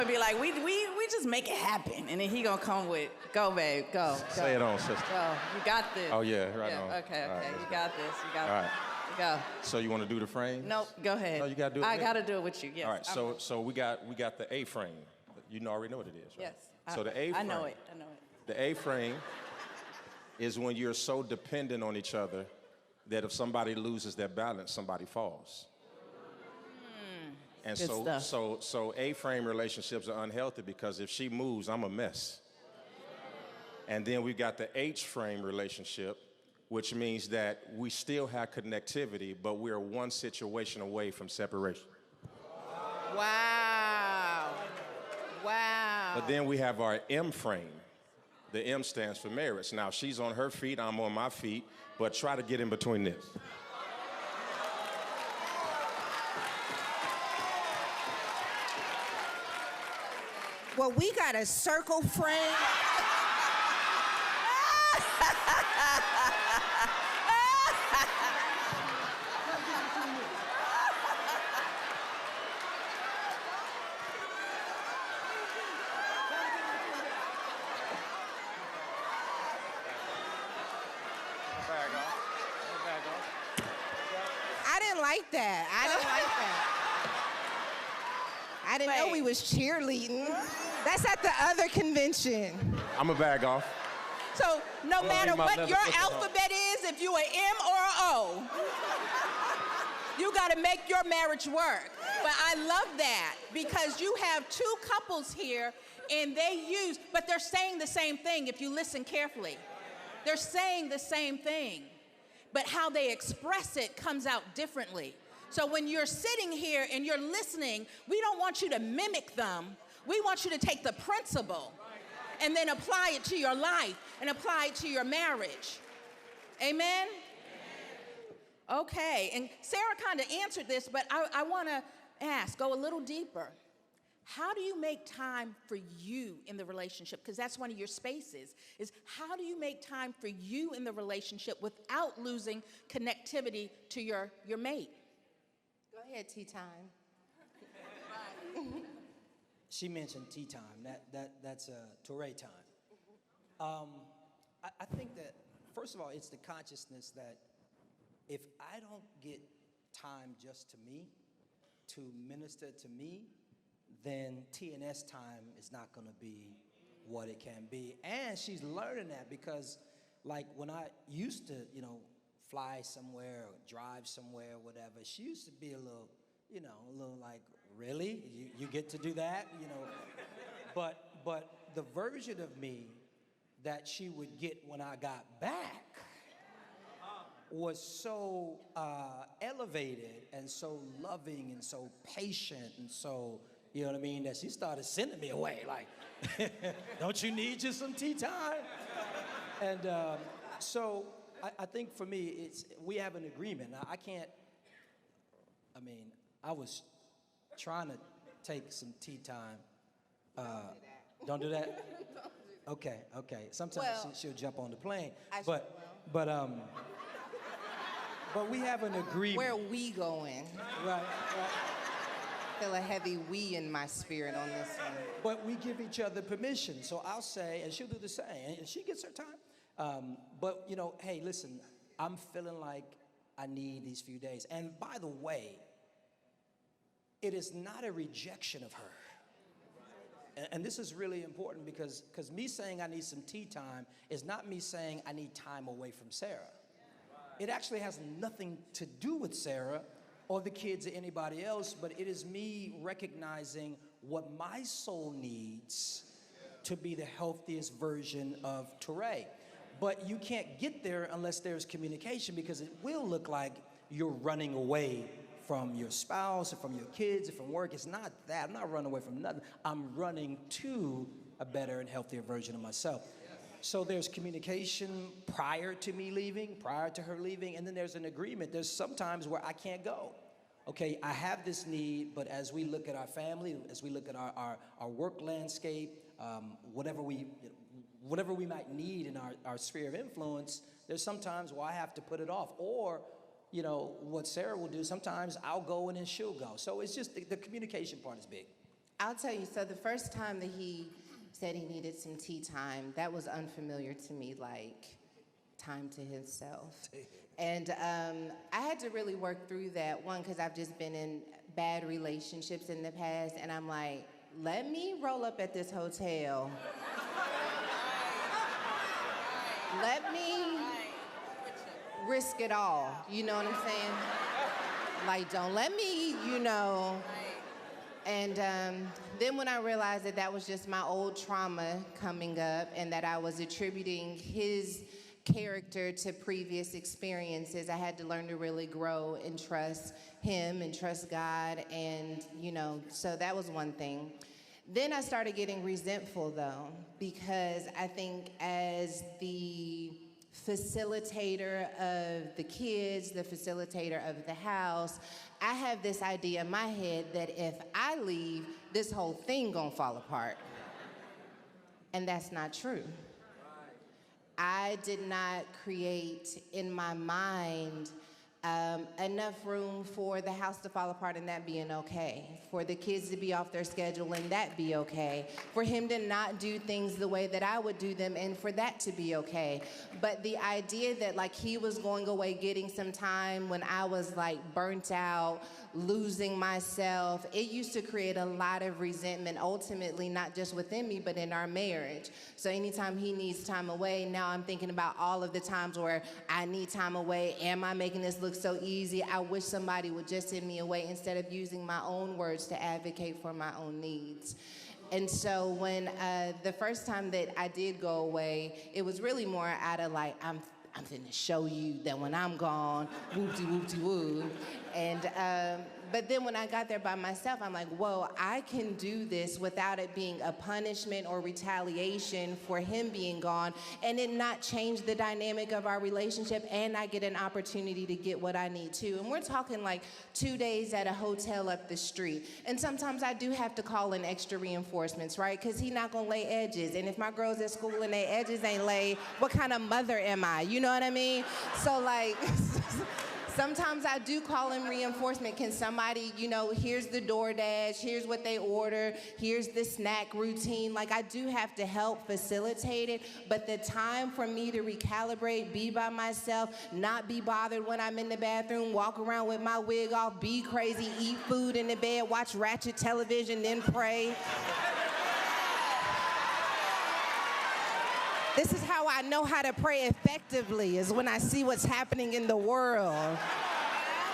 Be like, we just make it happen, and then he gonna come with, go, babe, go. Say it on, sister. Go, you got this. Oh, yeah, right on. Okay, All right, you let's got this. You got All right. Go. So you want to do the frame? Nope, go ahead. No, you gotta do it. I gotta do it with you. Yes. All right. So we got the A frame. You already know what it is, right? Yes. So the A frame. I know it. The A frame is when you're so dependent on each other that if somebody loses their balance, somebody falls. And so A-frame relationships are unhealthy because if she moves, I'm a mess. And then we've got the H-frame relationship, which means that we still have connectivity, but we're one situation away from separation. Wow. But then we have our M-frame. The M stands for marriage. Now, she's on her feet, I'm on my feet, but try to get in between this. Well, we got a circle frame. I didn't like that. I didn't know we was cheerleading. That's at the other convention. I'm a bag off. So no matter what your alphabet is, if you an M or an O, you got to make your marriage work. But I love that because you have two couples here and but they're saying the same thing if you listen carefully. They're saying the same thing, but how they express it comes out differently. So when you're sitting here and you're listening, we don't want you to mimic them. We want you to take the principle and then apply it to your life and apply it to your marriage. Amen? Okay, and Sarah kind of answered this, but I want to go a little deeper. How do you make time for you in the relationship? Because that's one of your spaces, is how do you make time for you in the relationship without losing connectivity to your mate? Go ahead, tea time. She mentioned tea time. That's Touré time. I think that, first of all, it's the consciousness that if I don't get time just to me, to minister to me, then TNS time is not going to be what it can be. And she's learning that because, like, when I used to, fly somewhere or drive somewhere or whatever, she used to be a little like, really? You get to do that? But the version of me that she would get when I got back was so elevated and so loving and so patient and so, you know what I mean, that she started sending me away like, don't you need just some tea time? And so I think for me, we have an agreement. Now, I was trying to take some tea time. Don't do that? Okay. Sometimes she'll jump on the plane. But we have an agreement. Where are we going? Right. Feel a heavy we in my spirit on this one. But we give each other permission. So I'll say, and she'll do the same, and she gets her time. But, hey, listen, I'm feeling like I need these few days. And by the way, it is not a rejection of her. And this is really important because me saying I need some tea time is not me saying I need time away from Sarah. It actually has nothing to do with Sarah or the kids or anybody else, but it is me recognizing what my soul needs to be the healthiest version of Touré. But you can't get there unless there's communication, because it will look like you're running away from your spouse or from your kids or from work. It's not that. I'm not running away from nothing. I'm running to a better and healthier version of myself. So there's communication prior to me leaving, prior to her leaving, and then there's an agreement. There's some times where I can't go. Okay, I have this need, but as we look at our family, as we look at our work landscape, whatever we might need in our sphere of influence, there's sometimes where I have to put it off. Or, what Sarah will do, sometimes I'll go and then she'll go. So it's just the communication part is big. I'll tell you, so the first time that he said he needed some tea time, that was unfamiliar to me, like time to himself. And I had to really work through that, one, because I've just been in bad relationships in the past, and I'm like, let me roll up at this hotel. Let me risk it all, you know what I'm saying? Like, don't let me, And then when I realized that that was just my old trauma coming up and that I was attributing his character to previous experiences, I had to learn to really grow and trust him and trust God, and, so that was one thing. Then I started getting resentful, though, because I think as the facilitator of the kids, the facilitator of the house, I have this idea in my head that if I leave, this whole thing gonna fall apart. And that's not true. I did not create in my mind enough room for the house to fall apart and that being okay, for the kids to be off their schedule and that be okay, for him to not do things the way that I would do them and for that to be okay. But the idea that like he was going away getting some time when I was like burnt out, losing myself, it used to create a lot of resentment, ultimately not just within me but in our marriage. So anytime he needs time away, now I'm thinking about all of the times where I need time away. Am I making this look so easy? I wish somebody would just send me away instead of using my own words to advocate for my own needs. And so when the first time that I did go away, it was really more out of like, I'm finna show you that when I'm gone, whoop-de-whoop-de-woo. And, but then when I got there by myself, I'm like, whoa, I can do this without it being a punishment or retaliation for him being gone, and it not change the dynamic of our relationship, and I get an opportunity to get what I need too. And we're talking like 2 days at a hotel up the street. And sometimes I do have to call in extra reinforcements, right? Because he's not gonna lay edges. And if my girls at school and their edges ain't laid, what kind of mother am I? You know what I mean? So like, sometimes I do call in reinforcement. Can somebody, here's the DoorDash, here's what they order, here's the snack routine. Like, I do have to help facilitate it, but the time for me to recalibrate, be by myself, not be bothered when I'm in the bathroom, walk around with my wig off, be crazy, eat food in the bed, watch ratchet television, then pray. This is how I know how to pray effectively, is when I see what's happening in the world.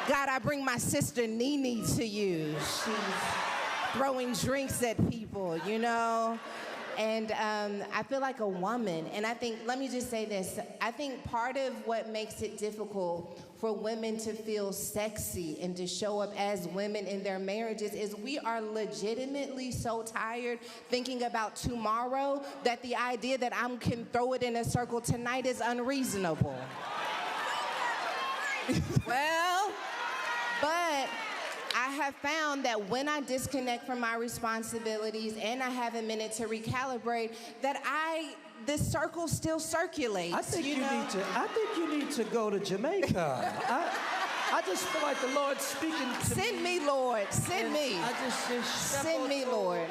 God, I bring my sister Nene to you. She's throwing drinks at people, And I feel like a woman. And I think, let me just say this, I think part of what makes it difficult for women to feel sexy and to show up as women in their marriages is we are legitimately so tired thinking about tomorrow that the idea that I can throw it in a circle tonight is unreasonable. Well, but I have found that when I disconnect from my responsibilities and I have a minute to recalibrate, that this circle still circulates. I think you need to go to Jamaica. I just feel like the Lord's speaking to me. Send me, Lord. Send me. I just send me, Lord.